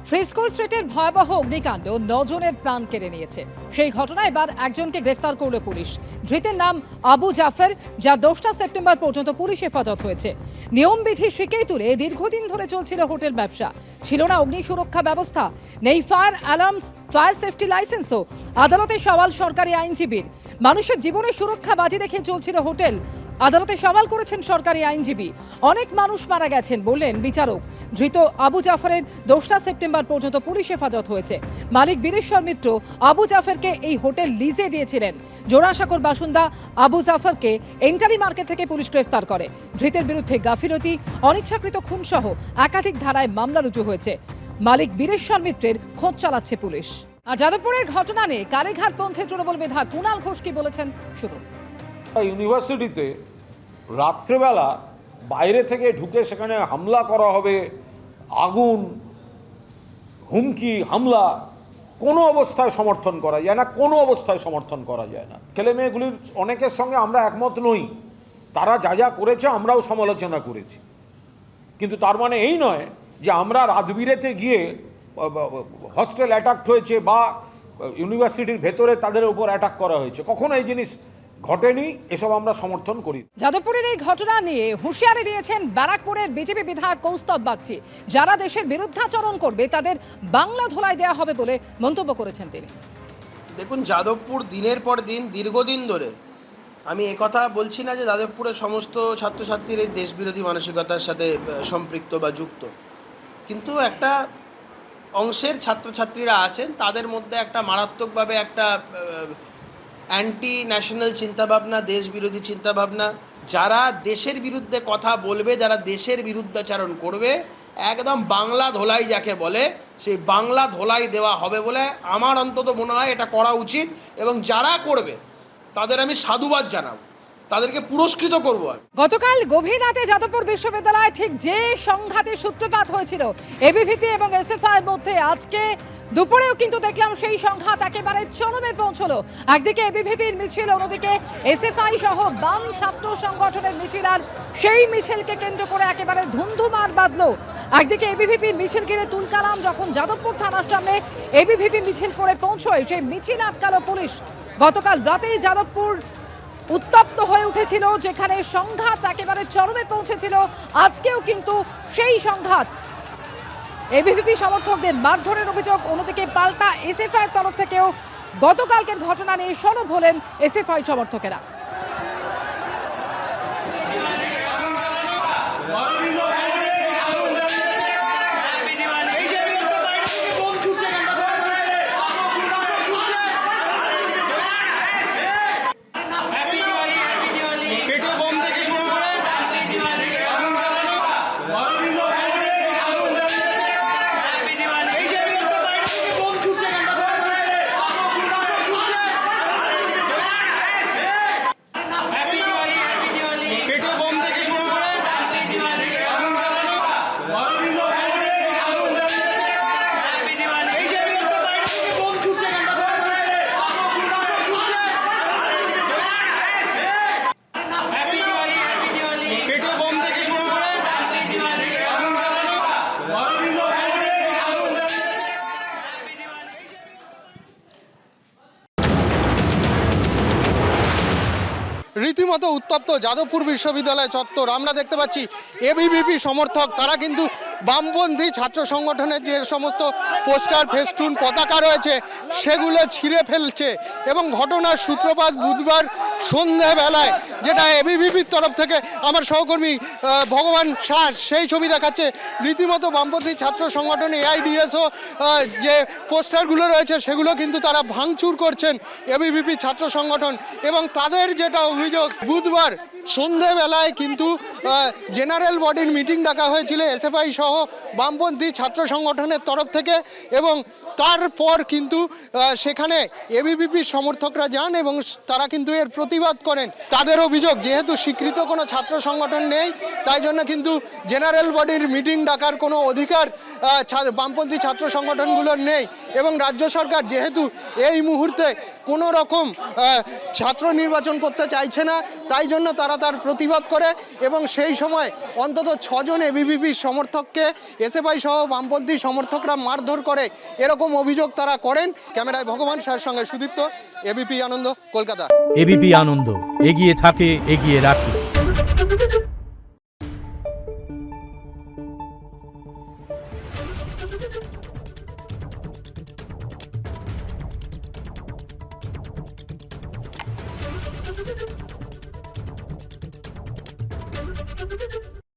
ফ্রিস্কুল স্ট্রিটের ভয়াবহ অগ্নিকাণ্ড 9 জনের প্রাণ কেড়ে নিয়েছে। সেই ঘটনায় এবার একজনকে গ্রেফতার করল পুলিশ। ধৃতের নাম আবু জাফর, যা 2 সেপ্টেম্বর পর্যন্ত পুলিশ হেফাজত হয়েছে। নিয়মবিধি শিখেই তুলে দীর্ঘদিন ধরে চলছিল হোটেল ব্যবসা। ছিল না অগ্নি সুরক্ষা ব্যবস্থা, নেই ফায়ার অ্যালার্মস, ফায়ার সেফটি লাইসেন্সও। আদালতে সওয়াল সরকারি আইনজীবীর। মানুষের জীবনের সুরক্ষা বাজি রেখে চলছিল হোটেল। আদালতে সওয়াল করেছেন সরকারি আইনজীবী। অনেক মানুষ মারা গেছেন বললেন বিচারক। ধৃত আবু জাফরের 2 সেপ্টেম্বর পর্যন্ত পুলিশ হেফাজত হয়েছে। মালিক বীরেশ্বর মিত্র আবু জাফরকে এই হোটেল লিজে দিয়েছিলেন। জোড়াসাঁকোর বাসিন্দা আবু জাফরকে এন্টারি মার্কেট থেকে পুলিশ গ্রেফতার করে। ধৃতের বিরুদ্ধে গাফিলতি, অনিচ্ছাকৃত খুনসহ একাধিক ধারায় মামলা রুজু হয়েছে। মালিক বীরেশ্বর মিত্রের খোঁজ চালাচ্ছে পুলিশ। আর যাদবপুরের ঘটনা নিয়ে কালীঘাটপন্থী তৃণমূল বিধায়ক কুণাল ঘোষ কি বলেছেন শুনুন। ইউনিভার্সিটিতে রাত্রেবেলা বাইরে থেকে ঢুকে সেখানে হামলা করা হবে, আগুন, হুমকি, হামলা কোনো অবস্থায় সমর্থন করা যায় না, কোনো অবস্থায় সমর্থন করা যায় না। ছেলেমেয়েগুলির অনেকের সঙ্গে আমরা একমত নই, তারা যা যা করেছে আমরাও সমালোচনা করেছি, কিন্তু তার মানে এই নয় যে আমরা রাতবিরেতে গিয়ে হস্টেল অ্যাটাক হয়েছে বা ইউনিভার্সিটির ভেতরে তাদের উপর অ্যাটাক করা হয়েছে, কখনো এই জিনিস ঘটেনি, এসব আমরা সমর্থন করি। যাদবপুরের এই ঘটনা নিয়ে হুঁশিয়ারি দিয়েছেন ব্যারাকপুরের বিজেপি বিধায়ক কৌস্তব বাগচি। যারা দেশের বিরুদ্ধাচরণ করবে তাদের বাংলা ধোলাই দেওয়া হবে বলে মন্তব্য করেছেন তিনি। দেখুন, যাদবপুর দিনের পর দিন দীর্ঘদিন ধরে, আমি একথা বলছি না যে যাদবপুরের সমস্ত ছাত্রছাত্রীর এই দেশবিরোধী মানসিকতার সাথে সম্পৃক্ত বা যুক্ত, কিন্তু একটা অংশের ছাত্রছাত্রীরা আছেন, তাদের মধ্যে একটা মারাত্মকভাবে একটা অ্যান্টি ন্যাশনাল চিন্তাভাবনা, দেশ বিরোধী চিন্তাভাবনা। যারা দেশের বিরুদ্ধে কথা বলবে, যারা দেশের বিরুদ্ধাচরণ করবে, একদম বাংলা ধোলাই যাকে বলে, সেই বাংলা ধোলাই দেওয়া হবে বলে আমার অন্তত মনে হয় এটা করা উচিত। এবং যারা করবে তাদের আমি সাধুবাদ জানাবো, তাদেরকে পুরস্কৃত করব। গতকাল গভীর রাতে যাদবপুর বিশ্ববিদ্যালয়ে ঠিক যে সংঘাতের সূত্রপাত হয়েছিল এবিভিপি এবং এসএফআই এর মধ্যে, আজকে দুপুরেও কিন্তু দেখলাম সেই সংঘাত একেবারে চরমে পৌঁছলো। একদিকে এবিভিপির মিছিল, অন্যদিকে এসএফআই সহ বাম ছাত্র সংগঠনের মিছিল, আর সেই মিছিলকে কেন্দ্র করে একেবারে ধুমধুমার বাঁধলো। একদিকে এবিভিপির মিছিল ঘিরে তুলকালাম, যখন যাদবপুর থানার সামনে এবিভিপি মিছিল করে পৌঁছয় সেই মিছিল আটকালো পুলিশ। গতকাল রাতেই যাদবপুর উত্তপ্ত হয়ে উঠেছিল, যেখানে সংঘাত একেবারে চরমে পৌঁছেছিল। আজকেও কিন্তু সেই সংঘাত, এবিভিপি সমর্থকদের মারধরের অভিযোগ, অন্যদিকে পাল্টা এসএফআইয়ের তরফ থেকেও গতকালকের ঘটনা নিয়ে সরব হলেন এসএফআই সমর্থকেরা। রীতিমতো উত্তপ্ত যাদবপুর বিশ্ববিদ্যালয় চত্বর। আমরা দেখতে পাচ্ছি এবিভিপি সমর্থক, তারা কিন্তু বামপন্থী ছাত্র সংগঠনের যে সমস্ত পোস্টার, ফেস্টুন, পতাকা রয়েছে সেগুলো ছিঁড়ে ফেলছে। এবং ঘটনার সূত্রপাত বুধবার সন্ধ্যাবেলায়, যেটা এবিভিপির তরফ থেকে আমার সহকর্মী ভগবান শাহ সেই ছবি দেখাচ্ছে। রীতিমতো বামপন্থী ছাত্র সংগঠন এআইডিএসও যে পোস্টারগুলো রয়েছে সেগুলো কিন্তু তারা ভাঙচুর করছেন এবিভিপি ছাত্র সংগঠন। এবং তাদের যেটা অভিযোগ, বুধবার সন্ধ্যাবেলায় কিন্তু জেনারেল বডির মিটিং ডাকা হয়েছিল এসএফআই সহ বামপন্থী ছাত্র সংগঠনের তরফ থেকে, এবং তারপর কিন্তু সেখানে এবিভিপির সমর্থকরা যান এবং তারা কিন্তু এর প্রতিবাদ করেন। তাদের অভিযোগ, যেহেতু স্বীকৃত কোনো ছাত্র সংগঠন নেই, তাই জন্য কিন্তু জেনারেল বডির মিটিং ডাকার কোনো অধিকার বামপন্থী ছাত্র সংগঠনগুলোর নেই। এবং রাজ্য সরকার যেহেতু এই মুহূর্তে কোনো রকম ছাত্র নির্বাচন করতে চাইছে না, তাই জন্য তারা তার প্রতিবাদ করে এবং সেই সময় অন্তত 6 জন এবিভিপি সমর্থককে এসএফআই সহ বামপন্থী সমর্থকরা মারধর করে, এরকম অভিযোগ তারা করেন। ক্যামেরায় ভগবান সাহের সঙ্গে সুদীপ্ত, এবিপি আনন্দ, কলকাতা। এবিপি আনন্দ, এগিয়ে থাকে, এগিয়ে রাখে। Thank you.